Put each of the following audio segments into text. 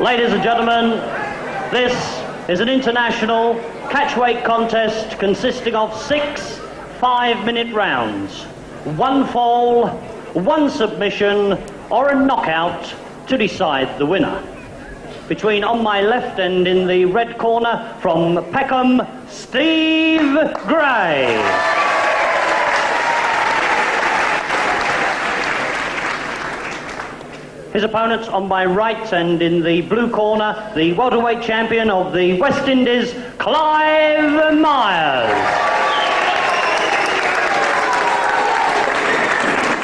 Ladies and gentlemen, this is an international catchweight contest consisting of 6 5-minute rounds. 1 fall, 1 submission, or a knockout to decide the winner. Between, on my left and in the red corner, from Peckham, Steve Gray. His opponents on my right and in the blue corner, the welterweight champion of the West Indies, Clive Myers.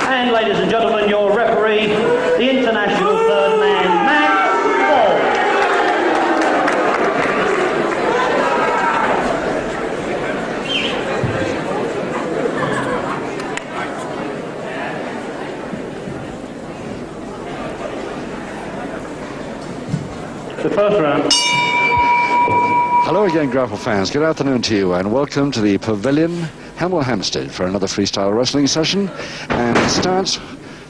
And ladies and gentlemen, your referee, the international third man, Max Ball. The first round. Hello again, Grapple fans. Good afternoon to you, and welcome to the Pavilion, Hemel Hempstead, for another freestyle wrestling session. And it starts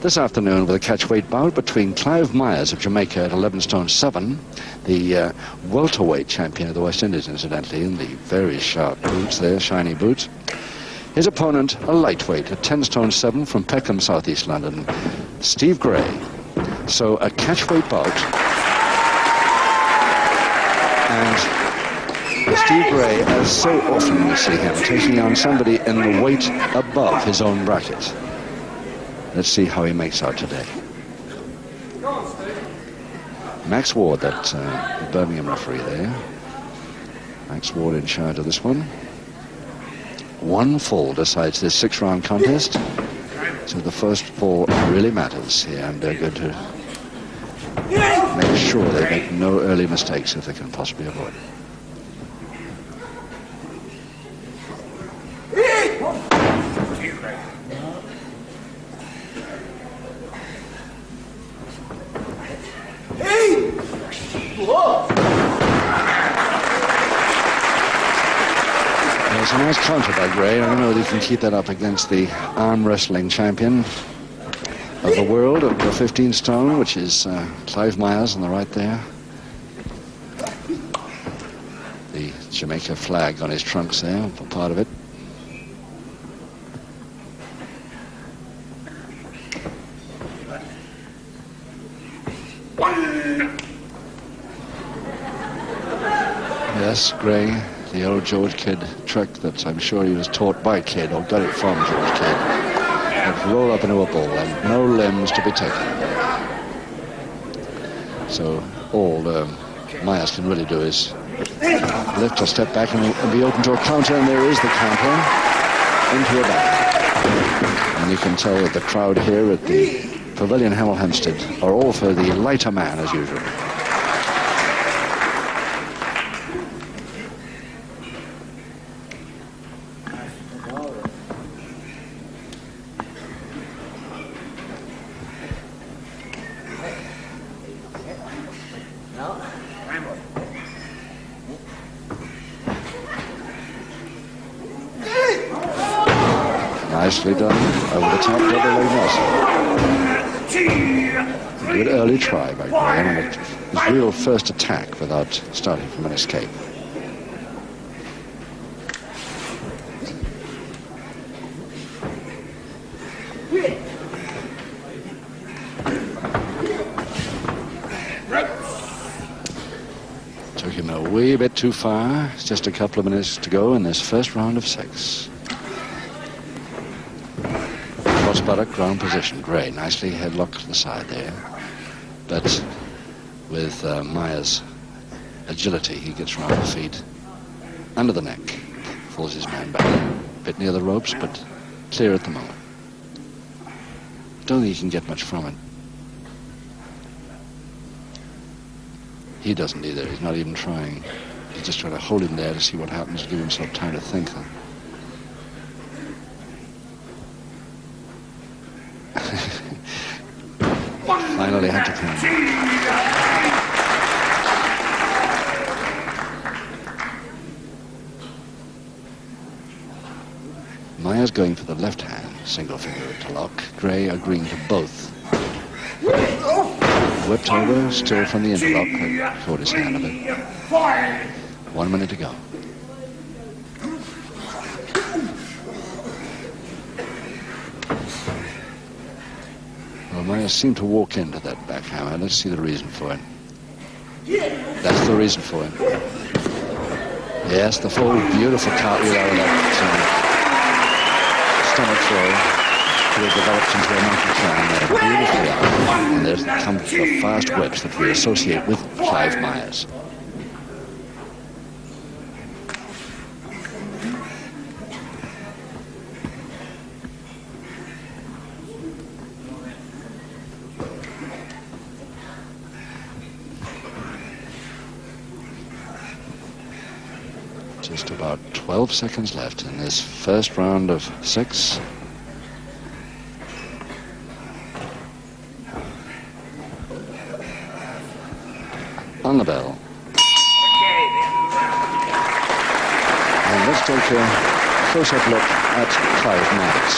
this afternoon with a catchweight bout between Clive Myers of Jamaica at 11 stone 7, the welterweight champion of the West Indies, incidentally, in the very sharp boots there, shiny boots. His opponent, a lightweight at 10 stone 7 from Peckham, southeast London, Steve Gray. So a catchweight bout. And Steve Gray, as so often we see him, taking on somebody in the weight above his own bracket. Let's see how he makes out today. Max Ward, that the Birmingham referee there. Max Ward in charge of this one. 1 fall decides this 6-round contest. So the first fall really matters here, and they're going to make sure they make no early mistakes if they can possibly avoid it. There's a nice counter by Gray. I don't know if he can keep that up against the arm wrestling champion of the world at the 15 stone, which is Clive Myers on the right there. The Jamaica flag on his trunks there for part of it. Yes, Gray, the old George Kidd trick that I'm sure he was taught by Kidd, or got it from George Kidd. Roll up into a ball and no limbs to be taken. So all Myers can really do is lift or step back and be open to a counter, and there is the counter into a back. And you can tell that the crowd here at the Pavilion Hemel Hempstead are all for the lighter man as usual. Nicely done, over the top, double leg muscle. Good early try by Gray, and his real first attack without starting from an escape. Took him a wee bit too far. It's just a couple of minutes to go in this first round of 6. Cross-buttock, ground position. Gray, nicely headlock to the side there. But with Myers' agility, he gets around the feet, under the neck, falls his man back. A bit near the ropes, but clear at the moment. Don't think he can get much from it. He doesn't either. He's not even trying. He's just trying to hold him there to see what happens, give himself time to think. Finally had to come. Myers going for the left hand, single finger to lock. Gray agreeing to both. whipped over, still from the interlock, but caught his hand a bit. 1 minute to go. Well, Myers seemed to walk into that backhammer. Let's see the reason for it. That's the reason for it. Yes, the full beautiful cartwheel out of that stomach throw could have developed into a monkey climb there beautifully out. And there come the fast whips that we associate with Clive Myers. Just about 12 seconds left in this first round of 6. On the bell. And let's take a close-up look at Clive Myers.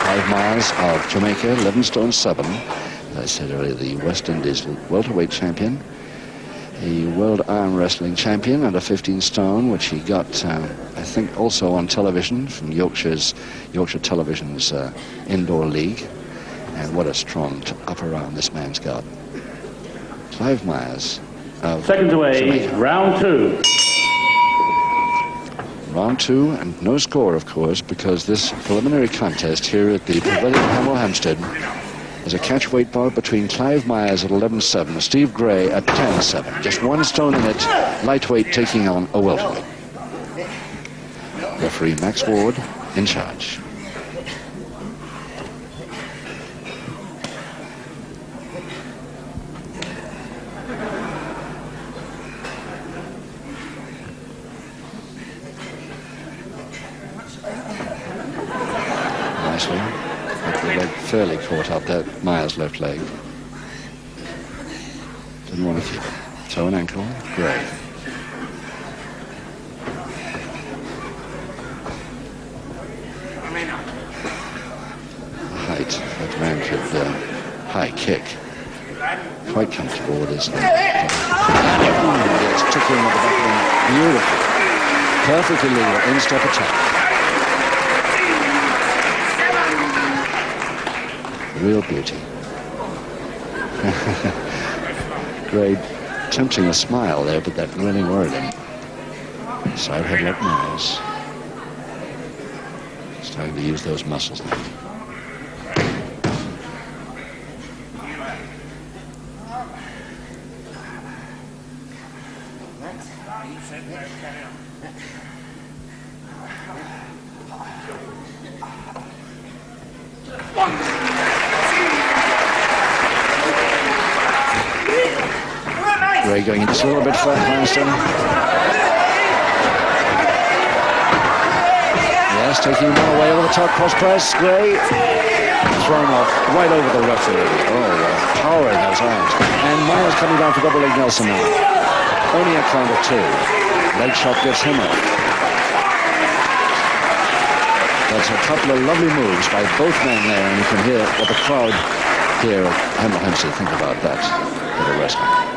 Clive Myers of Jamaica, 11 stone 7. As I said earlier, the West Indies welterweight champion. The World Arm Wrestling Champion under 15 stone, which he got, I think, also on television from Yorkshire Television's Indoor League. And what a strong upper arm this man's got. Clive Myers of Seconds away, Jamaica. round 2. Round 2, and no score, of course, because this preliminary contest here at the Pavilion Hemel Hempstead is a catchweight bout between Clive Myers at 11-7, Steve Gray at 10-7. Just 1 stone in it, lightweight taking on a welterweight. Referee Max Ward in charge. Nicely. The leg fairly caught up that Myers' left leg. Didn't want to keep it. Toe and ankle, Gray. Height, that man could high kick. Quite comfortable with his leg. Yes, took him at the back of him. Beautiful. Perfectly legal, in-step attack. Real beauty. Gray tempting a smile there, but that really worried him. Side headlock Myers. Starting to use those muscles now. Gray going just a little bit faster. Yes, taking him away over the top cross press. Gray thrown off right over the referee. Oh, power in those arms. And Myers coming down for double leg Nelson now. Only a count of 2. Leg shot gets him up. That's a couple of lovely moves by both men there, and you can hear what the crowd here at Hemel Hempstead think about that bit of wrestling.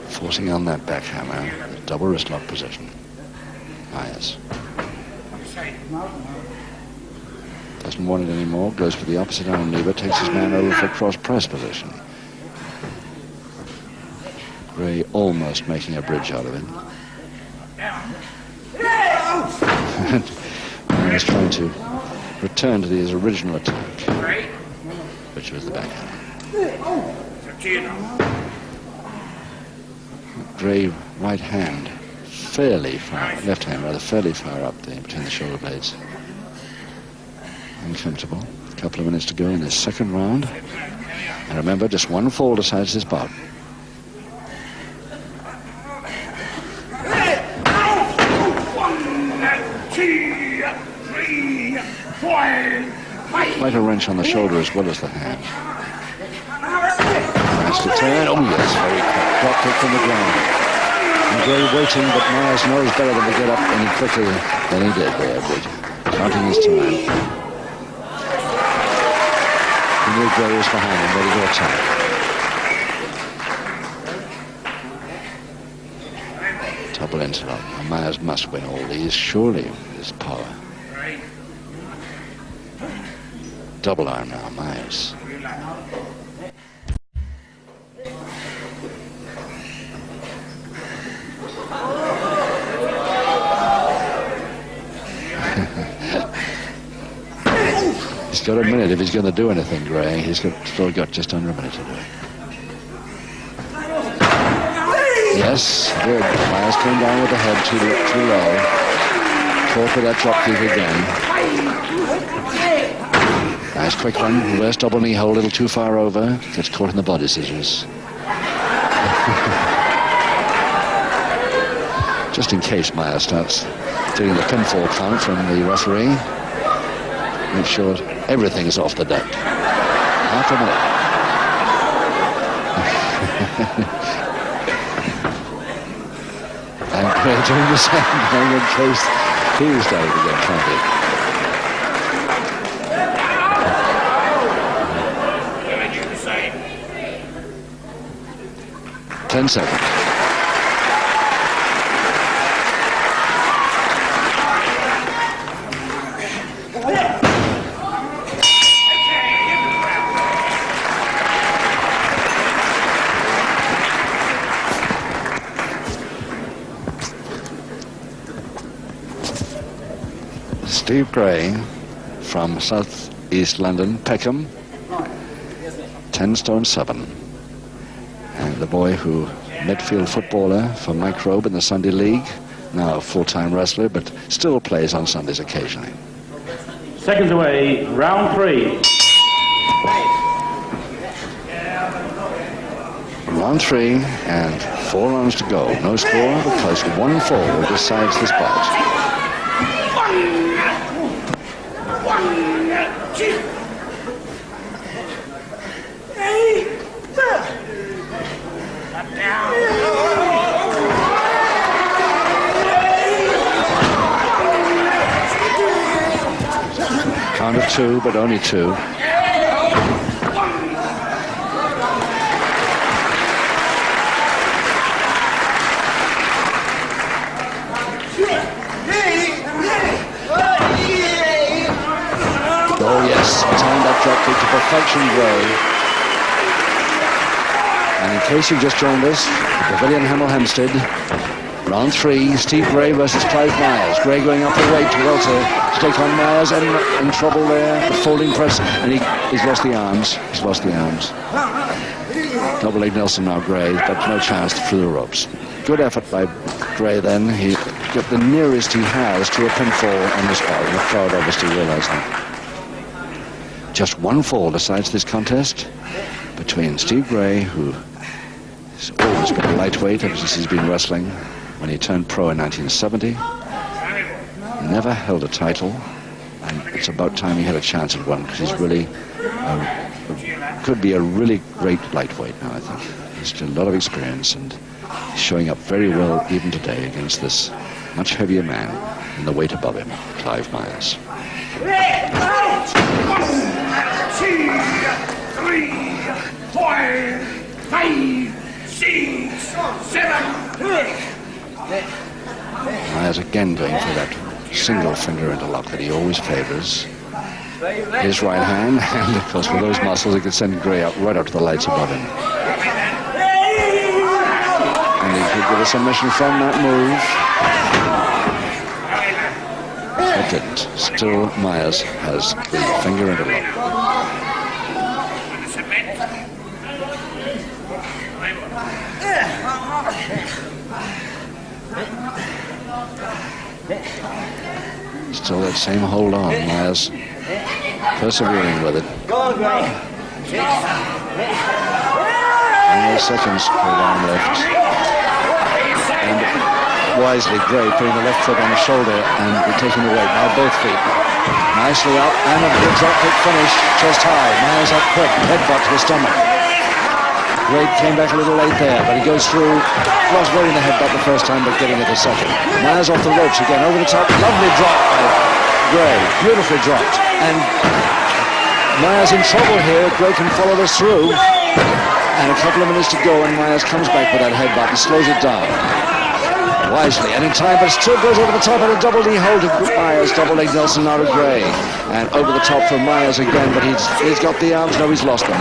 Forcing on that backhammer, double wrist lock position. Myers. Doesn't want it anymore, goes for the opposite arm lever, takes his man over for cross press position. Gray almost making a bridge out of it. And he's trying to return to his original attack, which was the backhand. Gray right hand fairly far, left hand rather, fairly far up there between the shoulder blades. Uncomfortable. A couple of minutes to go in this second round. And remember, just 1 fall decides this bout. Quite a wrench on the shoulder as well as the hand. Nice to turn. Oh yes, very quick. Drop kick from the ground. And Gray waiting, but Myers knows better than to get up any quicker than he did there, but counting his time. He knew Gray was behind him, ready to attack. Double interlock. Myers must win all these, surely, with his power. Double arm now, Myers. He's got a minute if he's going to do anything, Gray. He's still got just under a minute to do it. Yes, good. Myers came down with the head too low. Caught with that drop kick again. Nice quick one. Reverse double knee hold, a little too far over. Gets caught in the body scissors. Just in case Myers starts doing the pinfall count from the referee. Make sure everything is off the deck. Half a minute. And Gray doing the same thing in case he started to get counted. 10 seconds. Steve Gray from Southeast London, Peckham, 10 stone 7. And the boy who, midfield footballer for Mike Robe in the Sunday League, now a full-time wrestler, but still plays on Sundays occasionally. Seconds away, round 3. Round 3 and 4 rounds to go. No score because 1-4 decides this bout. Count of 2, but only 2. Oh yes, timed that drop kick to perfection, Gray. And in case you've just joined us, the Pavilion Hemel Hempstead, round 3, Steve Gray versus Clive Myers. Gray going up the weight to welter to take on Myers, and in trouble there, the folding press, and he's lost the arms. He's lost the arms. Double leg Nelson now, Gray, but no chance through the ropes. Good effort by Gray then. He got the nearest he has to a pinfall on the spot, and the crowd obviously realized that. Just 1 fall decides this contest between Steve Gray, who has always been a lightweight ever since he's been wrestling, when he turned pro in 1970. Never held a title, and it's about time he had a chance at one, because he's really could be a really great lightweight now, I think. He's got a lot of experience, and he's showing up very well even today against this much heavier man in the weight above him, Clive Myers. 1, 2, 3, 4, 5, 6, 7. Myers again going for that single finger interlock that he always favors. His right hand, and of course with those muscles he could send Gray out right up to the lights above him. And he could get a submission from that move. It didn't. Still Myers has the finger interlock. Still that same hold on, Myers persevering with it. Only seconds hold on left. And wisely Gray putting the left foot on the shoulder and taking the weight. Now both feet. Nicely up and a good drop kick finish, chest high. Myers up quick, headbutt to the stomach. Gray came back a little late there, but he goes through. Was wearing the headbutt the first time, but getting it the second. Myers off the ropes again, over the top. Lovely drop by Gray. Beautifully dropped. And Myers in trouble here. Gray can follow this through. And a couple of minutes to go, and Myers comes back with that headbutt and slows it down. Wisely and in time, but still goes over the top and a double knee hold to Myers, double leg Nelson now to Gray. And over the top for Myers again, but he's got the arms, no, he's lost them.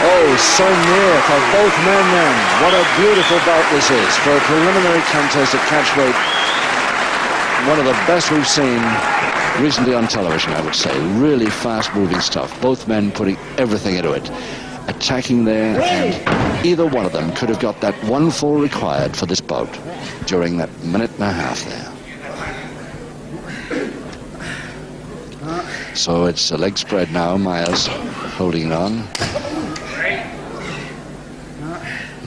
Oh, so near for both men then. What a beautiful bout this is for a preliminary contest at catchweight. One of the best we've seen recently on television, I would say. Really fast-moving stuff. Both men putting everything into it. Attacking there, and either one of them could have got that one fall required for this bout during that minute and a half there. So it's a leg spread now. Myers holding it on.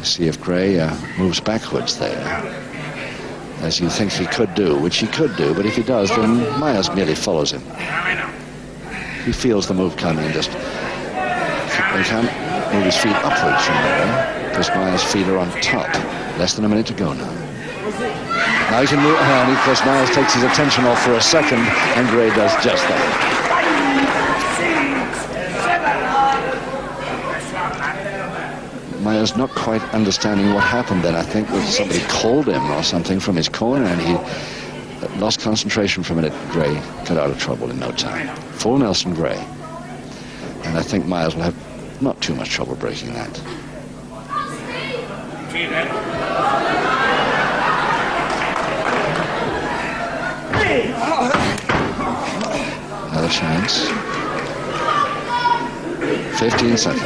See if Gray moves backwards there, as you think he could do, which he could do, but if he does, then Myers merely follows him. He feels the move coming and just... He can't move his feet upwards from there, because Myers' feet are on top. Less than a minute to go now. Now he can move, and of course Myers takes his attention off for a second, and Gray does just that. Myers not quite understanding what happened then. I think that somebody called him or something from his corner, and he lost concentration for a minute. Gray got out of trouble in no time. Full Nelson Gray. And I think Myers will have not too much trouble breaking that. Another chance. 15 seconds.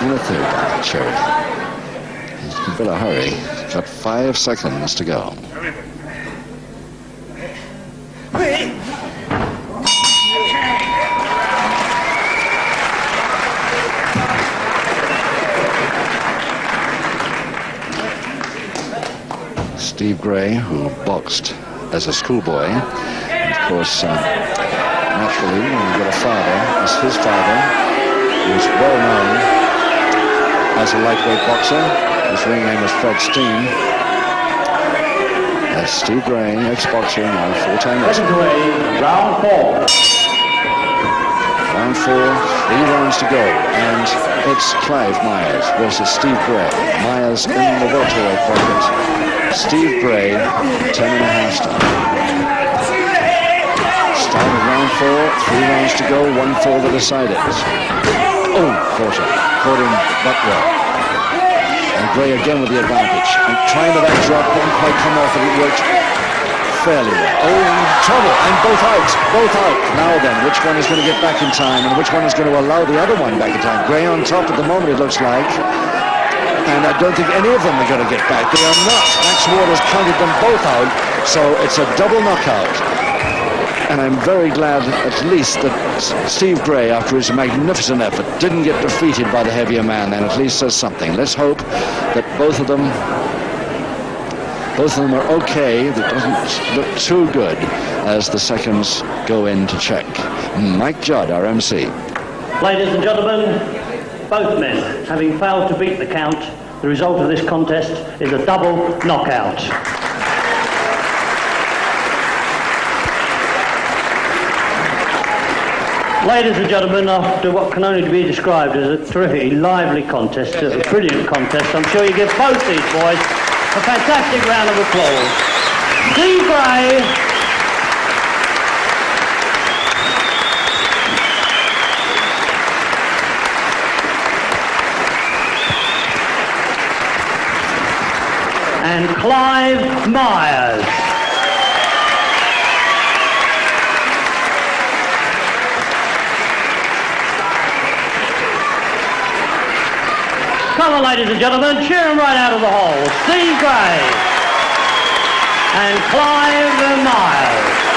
And a third by Sheridan. He's in a bit of a hurry. He's got 5 seconds to go. Steve Gray, who boxed as a schoolboy, and of course, naturally, when you got a father, as his father, who was well known as a lightweight boxer. His ring name was Fred Steen. That's Steve Gray, ex-boxer, now full-time wrestler. Round 4. Round 4, 3 rounds to go, and it's Clive Myers versus Steve Gray. Myers in the welterweight bracket. Steve Gray, 10.5 stars. Start of round 4, 3 rounds to go, 1-4 the deciders. Oh, caught him. Caught him butt well. And Gray again with the advantage. And trying to that drop, didn't quite come off, and it worked fairly well. Oh, in trouble, and both out. Both out. Now then, which one is going to get back in time, and which one is going to allow the other one back in time? Gray on top at the moment, it looks like. And I don't think any of them are going to get back. They are not. Max Ward has counted them both out, so it's a double knockout. And I'm very glad, at least, that Steve Gray, after his magnificent effort, didn't get defeated by the heavier man, and at least says something. Let's hope that both of them are okay. That doesn't look too good as the seconds go in to check. Mike Judd, our MC. Ladies and gentlemen, both men having failed to beat the count, the result of this contest is a double knockout. Ladies and gentlemen, after what can only be described as a terrific, lively contest, a brilliant contest, I'm sure you give both these boys a fantastic round of applause. Steve Gray and Clive Myers. Come on, ladies and gentlemen, cheer him right out of the hole. Steve Gray and Clive Myers.